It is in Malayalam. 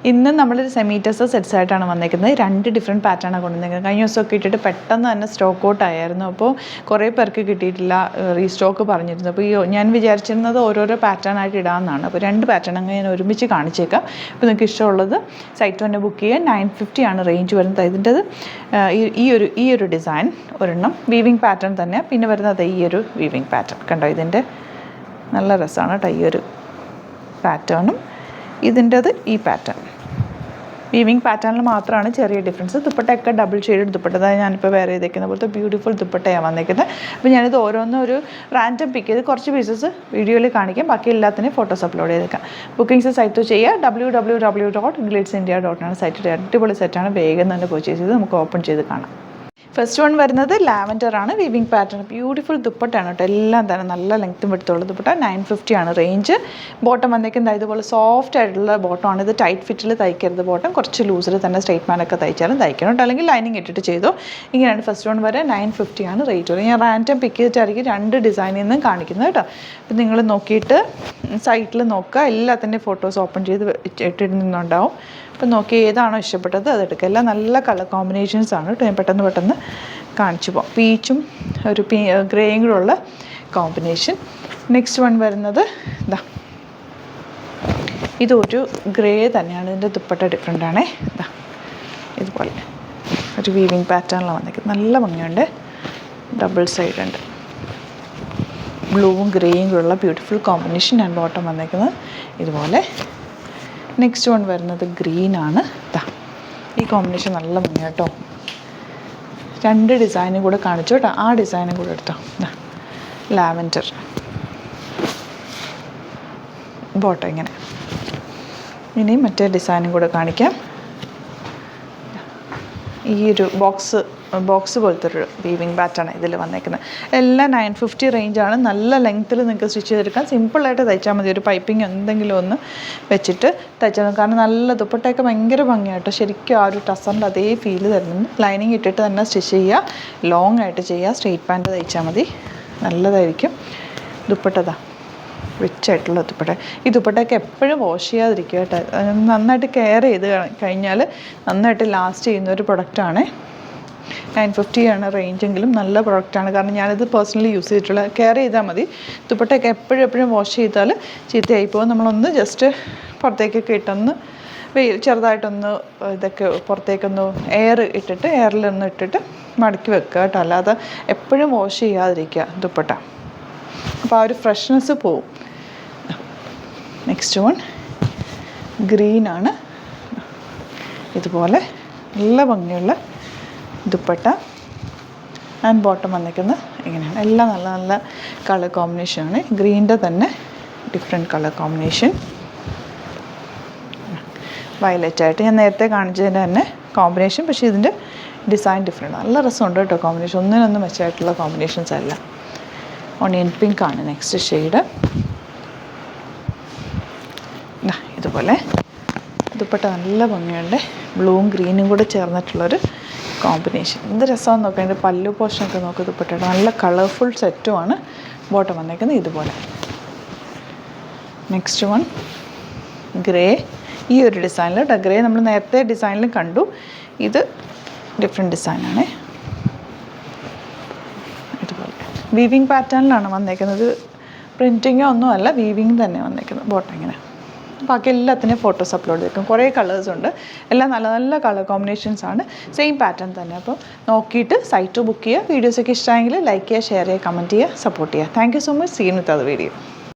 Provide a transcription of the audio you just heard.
ഇന്ന് നമ്മളൊരു സെമി ടെസർ സെറ്റ്സ് ആയിട്ടാണ് വന്നേക്കുന്നത്. 2 ഡിഫറെൻറ്റ് പാറ്റേണാണ് കൊണ്ടുവന്നേക്കുന്നത്. കഴിഞ്ഞ ദിവസമൊക്കെ ഇട്ടിട്ട് പെട്ടെന്ന് തന്നെ സ്റ്റോക്ക് ഔട്ട് ആയിരുന്നു. അപ്പോൾ കുറേ പേർക്ക് കിട്ടിയിട്ടില്ല, റീസ്റ്റോക്ക് പറഞ്ഞിരുന്നു. അപ്പോൾ ഞാൻ വിചാരിച്ചിരുന്നത് ഓരോരോ പാറ്റേൺ ആയിട്ട് ഇടാമെന്നാണ്. അപ്പോൾ 2 പാറ്റേൺ അങ്ങ് ഞാൻ ഒരുമിച്ച് കാണിച്ചേക്കാം. അപ്പോൾ നിങ്ങൾക്ക് ഇഷ്ടമുള്ളത് സൈറ്റ് തന്നെ ബുക്ക് ചെയ്യുക. 950 ആണ് റേഞ്ച് വരുന്നത്. ഇതിൻ്റെത് ഈ ഒരു ഡിസൈൻ ഒരെണ്ണം വീവിങ് പാറ്റേൺ തന്നെ. പിന്നെ വരുന്നത് ഈ ഒരു വീവിങ് പാറ്റേൺ കണ്ടോ, ഇതിൻ്റെ നല്ല രസമാണ് കേട്ടോ. ഈ ഒരു പാറ്റേണും ഇതിൻ്റെത് ഈ പാറ്റേൺ. വീവിങ് പാറ്റേണിൽ മാത്രമാണ് ചെറിയ ഡിഫറൻസ്. ദുപ്പട്ടയൊക്കെ ഡബിൾ ഷെയ്ഡ് ദുപ്പട്ട. അതായത് ഞാനിപ്പോൾ വേറെ ചെയ്തേക്കുന്ന പോലത്തെ ബ്യൂട്ടിഫുൾ ദുപ്പട്ടയാണ് വന്നേക്കുന്നത്. അപ്പോൾ ഞാനിത് ഓരോന്നും ഒരു റാൻഡം പിക്ക് ചെയ്ത് കുറച്ച് പീസസ് വീഡിയോയിൽ കാണിക്കാം, ബാക്കി എല്ലാത്തിനും ഫോട്ടോസ് അപ്ലോഡ് ചെയ്തേക്കാം. ബുക്കിംഗ്സ് സൈറ്റ് ചെയ്യുക. www.glitzindia.com site. അടിപൊളി സെറ്റാണ്. വേഗം തന്നെ പർച്ചേസ് ചെയ്ത് നമുക്ക് ഓപ്പൺ ചെയ്ത് കാണാം. ഫസ്റ്റ് വൺ വരുന്നത് ലാവൻഡർ ആണ്. വീവിങ് പാറ്റേൺ ബ്യൂട്ടിഫുൾ ദുപ്പട്ടയാണ് കേട്ടോ. എല്ലാം തന്നെ നല്ല ലെങ്ത്തും എടുത്തുള്ള ദുപ്പട്ട. 950 ആണ് റേഞ്ച്. ബോട്ടം വന്നേക്കുന്നത് ഇതുപോലെ സോഫ്റ്റ് ആയിട്ടുള്ള ബോട്ടമാണ്. ഇത് ടൈറ്റ് ഫിറ്റിൽ തയ്ക്കരുത്. ബോട്ടം കുറച്ച് ലൂസിൽ തന്നെ സ്ട്രൈറ്റ് മാനൊക്കെ തയ്ച്ചാലും തയ്ക്കണം കേട്ടോ, അല്ലെങ്കിൽ ലൈനിങ് ഇട്ടിട്ട് ചെയ്തോ. ഇങ്ങനെയാണ് ഫസ്റ്റ് വൺ വരെ. 950 ആണ് റേറ്റ് വരെ. ഞാൻ റാൻഡം പിക്ക് ചെയ്തിട്ടായിരിക്കും 2 ഡിസൈനിൽ നിന്നും കാണിക്കുന്നത് കേട്ടോ. അപ്പം നിങ്ങൾ നോക്കിയിട്ട് സൈറ്റിൽ നോക്കുക. എല്ലാത്തിൻ്റെയും ഫോട്ടോസ് ഓപ്പൺ ചെയ്ത് ഇട്ടിരുന്നുണ്ടാവും. അപ്പം നോക്കി ഏതാണോ ഇഷ്ടപ്പെട്ടത് അതെടുക്കുക. എല്ലാം നല്ല കളർ കോമ്പിനേഷൻസ് ആണ് കേട്ടോ. ഞാൻ പെട്ടെന്ന് കാണിച്ചു പോകാം. പീച്ചും ഒരു ഗ്രേയും കൂടെ ഉള്ള കോമ്പിനേഷൻ. നെക്സ്റ്റ് വൺ വരുന്നത് ഇതാ, ഇതൊരു ഗ്രേ തന്നെയാണ്. ഇതിൻ്റെ ദുപ്പട്ട ഡിഫറെൻ്റ് ആണേ. ഇതാ ഇതുപോലെ ഒരു വീവിങ് പാറ്റേണിലാണ് വന്നിരിക്കുന്നത്. നല്ല ഭംഗിയുണ്ട്. ഡബിൾ സൈഡ് ഉണ്ട്. ബ്ലൂവും ഗ്രേയും കൂടെയുള്ള ബ്യൂട്ടിഫുൾ കോമ്പിനേഷൻ. ഞാൻ ബോട്ടം വന്നിരിക്കുന്നത് ഇതുപോലെ. നെക്സ്റ്റ് വൺ വരുന്നത് ഗ്രീനാണ്. ഇതാ ഈ കോമ്പിനേഷൻ നല്ല ഭംഗി കേട്ടോ. 2 ഡിസൈനും കൂടെ കാണിച്ചു കേട്ടോ. ആ ഡിസൈനും കൂടെ എടുത്തോ. ഇതാ ലാവൻഡർ ബോട്ടം ഇങ്ങനെ. ഇനി മറ്റേ ഡിസൈനും കൂടെ കാണിക്കാം. ഈ ഒരു ബോക്സ് പോലത്തെ ഒരു വീവിങ് പാറ്റേൺ ഇതിൽ വന്നേക്കുന്നത്. എല്ലാം 950 റേഞ്ചാണ്. നല്ല ലെങ്ത്തിൽ നിങ്ങൾക്ക് സ്റ്റിച്ച് ചെയ്തെടുക്കാം. സിമ്പിളായിട്ട് തയ്ച്ചാൽ മതി. ഒരു പൈപ്പിംഗ് എന്തെങ്കിലും ഒന്ന് വെച്ചിട്ട് തയ്ച്ചാൽ. കാരണം നല്ല ദുപ്പട്ടയൊക്കെ ഭയങ്കര ഭംഗിയായിട്ട് ശരിക്കും ആ ഒരു ടസറിൻ്റെ അതേ ഫീല് തരുന്നുണ്ട്. ലൈനിങ് ഇട്ടിട്ട് തന്നെ സ്റ്റിച്ച് ചെയ്യുക. ലോങ് ആയിട്ട് ചെയ്യുക. സ്ട്രെയിറ്റ് പാൻറ്റ് തയ്ച്ചാൽ മതി. നല്ലതായിരിക്കും. ദുപ്പട്ടതാ റിച്ച് ആയിട്ടുള്ള ദുപ്പട്ട. ഈ ദുപ്പട്ടയൊക്കെ എപ്പോഴും വാഷ് ചെയ്യാതിരിക്കുക കേട്ടോ. നന്നായിട്ട് കെയർ ചെയ്ത് കഴിഞ്ഞാൽ നന്നായിട്ട് ലാസ്റ്റ് ചെയ്യുന്ന ഒരു പ്രൊഡക്റ്റാണ്. 950 ആണ് റേഞ്ചെങ്കിലും നല്ല പ്രൊഡക്റ്റാണ്. കാരണം ഞാനിത് പേഴ്സണലി യൂസ് ചെയ്തിട്ടുള്ള. കെയർ ചെയ്താൽ മതി. ദുപ്പട്ടയൊക്കെ എപ്പോഴും വാഷ് ചെയ്താൽ ചീത്തയായിപ്പോൾ നമ്മളൊന്ന് ജസ്റ്റ് പുറത്തേക്കൊക്കെ ഇട്ടൊന്ന് ചെറുതായിട്ടൊന്ന് ഇതൊക്കെ പുറത്തേക്കൊന്ന് എയറിലൊന്ന് ഇട്ടിട്ട് മടക്കി വെക്കുക കേട്ടോ. അല്ലാതെ എപ്പോഴും വാഷ് ചെയ്യാതിരിക്കുക ദുപ്പട്ട. അപ്പോൾ ആ ഒരു ഫ്രഷ്നെസ് പോവും. നെക്സ്റ്റ് വൺ ഗ്രീനാണ്. ഇതുപോലെ നല്ല ഭംഗിയുള്ള ദുപ്പട്ട. ആൻഡ് ബോട്ടം വന്നിരിക്കുന്നത് ഇങ്ങനെയാണ്. എല്ലാം നല്ല നല്ല കളർ കോമ്പിനേഷനാണ്. ഗ്രീനിൻ്റെ തന്നെ ഡിഫറെൻറ്റ് കളർ കോമ്പിനേഷൻ. വയലറ്റ് ആയിട്ട് ഞാൻ നേരത്തെ കാണിച്ചതിൻ്റെ തന്നെ കോമ്പിനേഷൻ. പക്ഷേ ഇതിൻ്റെ ഡിസൈൻ ഡിഫറെൻറ്റ്. നല്ല രസമുണ്ട് കേട്ടോ കോമ്പിനേഷൻ. ഒന്നിനൊന്നും മെച്ചമായിട്ടുള്ള കോമ്പിനേഷൻസ് അല്ല. ഓണിയൻ പിങ്ക് ആണ് നെക്സ്റ്റ് ഷെയ്ഡ്. ഇതുപോലെ ദുപ്പട്ട നല്ല ഭംഗിയുണ്ട്. ബ്ലൂവും ഗ്രീനും കൂടെ ചേർന്നിട്ടുള്ളൊരു കോമ്പിനേഷൻ. എന്ത് രസമാണെന്ന് നോക്കാം. അതിൻ്റെ പല്ലു പോർഷനൊക്കെ നോക്കി. ദുപ്പട്ടയുടെ നല്ല കളർഫുൾ സെറ്റുമാണ്. ബോട്ടം വന്നേക്കുന്നത് ഇതുപോലെ. Next one gray. ഈ ഒരു ഡിസൈനിൽ കേട്ടോ. ഗ്രേ നമ്മൾ നേരത്തെ ഡിസൈനിൽ കണ്ടു. ഇത് ഡിഫറെൻറ്റ് ഡിസൈനാണ്. ഇതുപോലെ വീവിങ് പാറ്റേണിലാണ് വന്നേക്കുന്നത്. പ്രിൻറ്റിങ്ങോ ഒന്നും അല്ല, വീവിങ് തന്നെ വന്നേക്കുന്നത്. ബോട്ടം ഇങ്ങനെ. ബാക്കി എല്ലാത്തിനും ഫോട്ടോസ് അപ്ലോഡ് ചെയ്തേക്കും. കുറേ കളേഴ്സ് ഉണ്ട്. എല്ലാം നല്ല നല്ല കളർ കോമ്പിനേഷൻസ് ആണ്. സെയിം പാറ്റേൺ തന്നെ. അപ്പോൾ നോക്കിയിട്ട് സൈറ്റ് ബുക്ക് ചെയ്യുക. വീഡിയോസൊക്കെ ഇഷ്ടമായെങ്കിൽ ലൈക്ക് ചെയ്യുക, ഷെയർ ചെയ്യുക, കമൻറ്റ് ചെയ്യുക, സപ്പോർട്ട് ചെയ്യുക. Thank you so much. Scene with അത് വീഡിയോ.